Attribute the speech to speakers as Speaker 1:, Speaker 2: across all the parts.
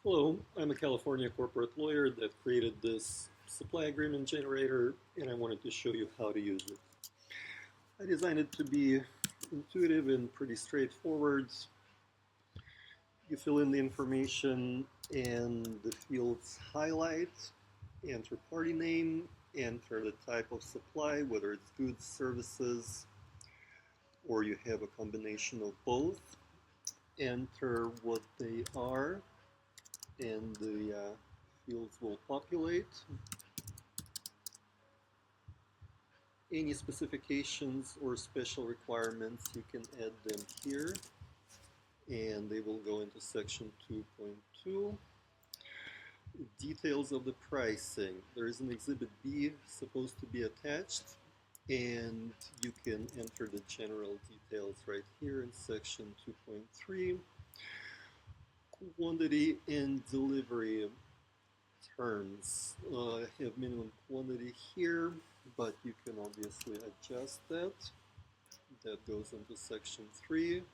Speaker 1: Hello, I'm a California corporate lawyer that created this supply agreement generator, and I wanted to show you how to use it. I designed it to be intuitive and pretty straightforward. You fill in the information and the fields highlight, enter party name, enter the type of supply, whether it's goods, services, or you have a combination of both. Enter what they are, and the fields will populate. Any specifications or special requirements, you can add them here, and they will go into section 2.2. Details of the pricing. There is an exhibit B supposed to be attached, and you can enter the general details right here in section 2.3. Quantity and delivery terms. I have minimum quantity here, but you can obviously adjust that. That goes into section 3.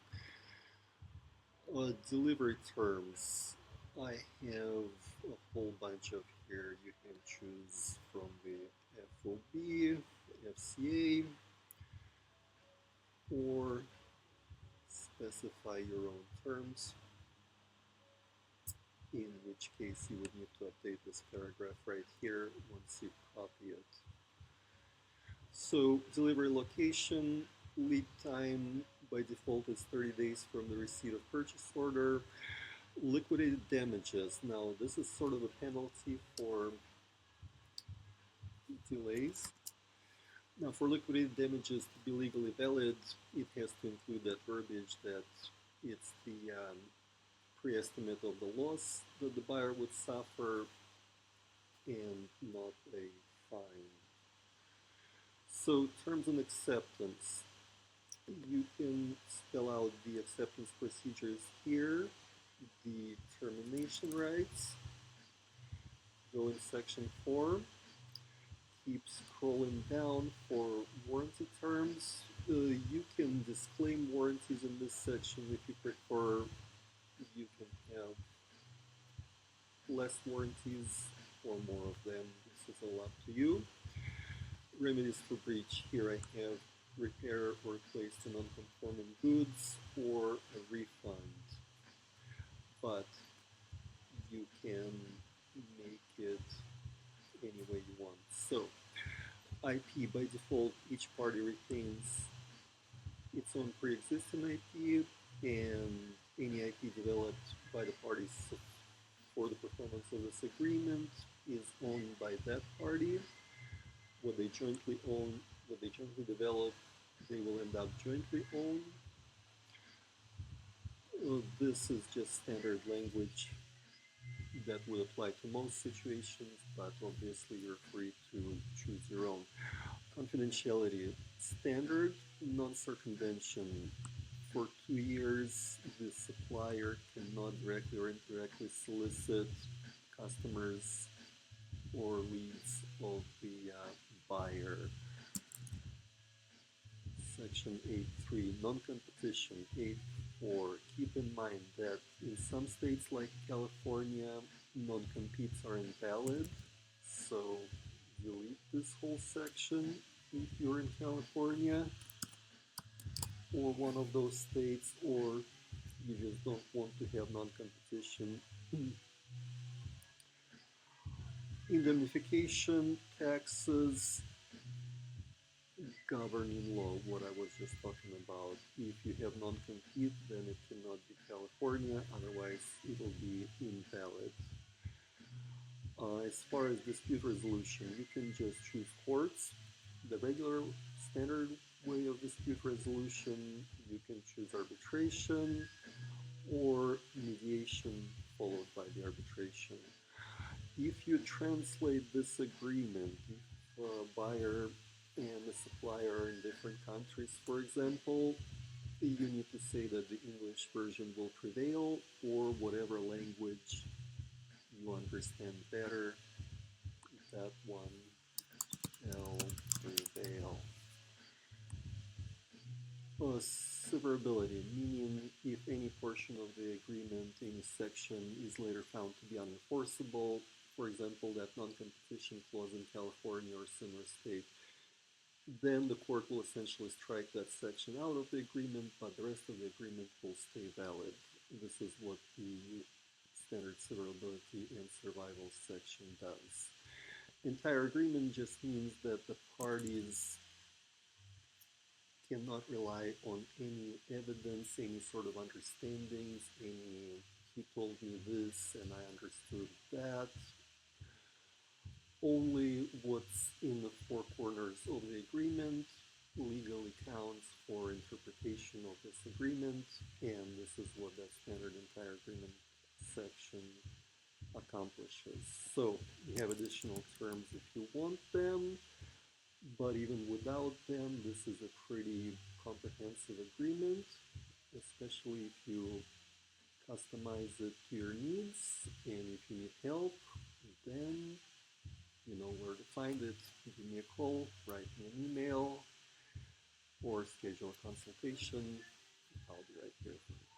Speaker 1: Delivery terms. I have a whole bunch of here. You can choose from the FOB, FCA, or specify your own terms, in which case you would need to update this paragraph right here once you copy it. So delivery location, lead time by default is 30 days from the receipt of purchase order. Liquidated damages. Now this is sort of a penalty for delays. Now for liquidated damages to be legally valid, it has to include that verbiage that it's the pre-estimate of the loss that the buyer would suffer and not a fine. So terms and acceptance. You can spell out the acceptance procedures here, the termination rights, go in section 4, keep scrolling down for warranty terms. You can disclaim warranties in this section if you prefer. You can have less warranties or more of them. This is all up to you. Remedies for breach. Here I have repair or replace the non-conforming goods or a refund. But you can make it any way you want. So IP, by default, each party retains its own pre-existing IP, and any IP developed by the parties for the performance of this agreement is owned by that party. What they jointly own, what they jointly develop, they will end up jointly owned. This is just standard language that would apply to most situations, but obviously you're free to choose your own. Confidentiality. Standard, non-circumvention. For 2 years, the supplier cannot directly or indirectly solicit customers or leads of the buyer. Section 8.3, non-competition. 8.4, keep in mind that in some states like California, non-competes are invalid, so delete this whole section if you're in California or one of those states, or you just don't want to have non-competition. Indemnification, taxes, governing law, what I was just talking about. If you have non-compete, then it cannot be California, otherwise it will be invalid. As far as dispute resolution, you can just choose courts, the regular standard way of dispute resolution. You can choose arbitration or mediation followed by the arbitration. If you translate this agreement, if a buyer and the supplier are in different countries, for example, you need to say that the English version will prevail, or whatever language you understand better, that one shall prevail. Severability, meaning if any portion of the agreement in a section is later found to be unenforceable, for example, that non-competition clause in California or similar state, then the court will essentially strike that section out of the agreement, but the rest of the agreement will stay valid. This is what the standard severability and survival section does. Entire agreement just means that the parties cannot rely on any evidence, any sort of understandings, any he told me this and I understood that. Only what's in the four corners of the agreement legally counts for interpretation of this agreement, and this is what that standard entire agreement section accomplishes. So you have additional terms if you want them, but even without them, this is a pretty comprehensive agreement, especially if you customize it to your needs, and if you need help, then you know where to find it. Give me a call, write me an email, or schedule a consultation. I'll be right here.